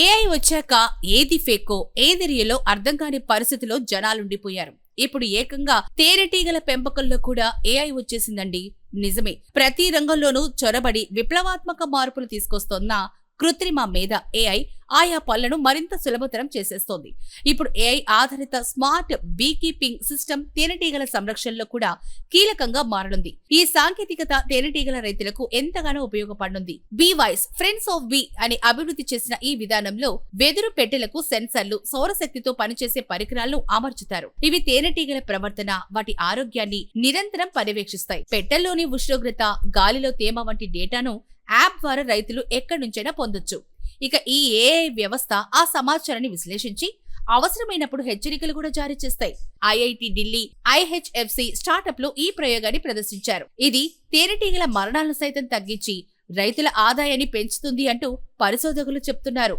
AI వచ్చాక ఏది ఫేకో ఏది రియలో అర్థం కాని పరిస్థితిలో జనాలుండిపోయారు. ఇప్పుడు ఏకంగా తేనెటీగల పెంపకంలో కూడా ఏఐ వచ్చేసిందండి. నిజమే, ప్రతి రంగంలోనూ చొరబడి విప్లవాత్మక మార్పులు తీసుకొస్తోన్న కృత్రిమ మేధ ఏఐ ఆయా పనులను మరింత సులభతరం చేసేస్తోంది. ఇప్పుడు ఏఐ ఆధారిత స్మార్ట్ బీ కీపింగ్ సిస్టమ్ తేనెటీగల సంరక్షణలో కూడా కీలకంగా మారనుంది. ఈ సాంకేతికత తేనెటీగల రైతులకు ఎంతగానో ఉపయోగపడనుంది. Bee voice friends of bee అని అభివృద్ధి చేసిన ఈ విధానంలో వెదురు పెట్టెలకు సెన్సర్లు, సౌరశక్తితో పనిచేసే పరికరాలను అమర్చుతారు. ఇవి తేనెటీగల ప్రవర్తన, వాటి ఆరోగ్యాన్ని నిరంతరం పర్యవేక్షిస్తాయి. పెట్టెల్లోని ఉష్ణోగ్రత, గాలిలో తేమ వంటి డేటాను యాప్ ద్వారా రైతులు ఎక్కడి నుంచైనా పొందొచ్చు. ఇక ఈ ఏఐ వ్యవస్థ ఆ సమాచారాన్ని విశ్లేషించి అవసరమైనప్పుడు హెచ్చరికలు కూడా జారీ చేస్తాయి. ఐఐటి ఢిల్లీ, ఐహెచ్ఎఫ్సి స్టార్టప్లు ఈ ప్రయోగాన్ని ప్రదర్శించారు. ఇది తేనెటీగల మరణాలను సైతం తగ్గించి రైతుల ఆదాయాన్ని పెంచుతుంది అంటూ పరిశోధకులు చెప్తున్నారు.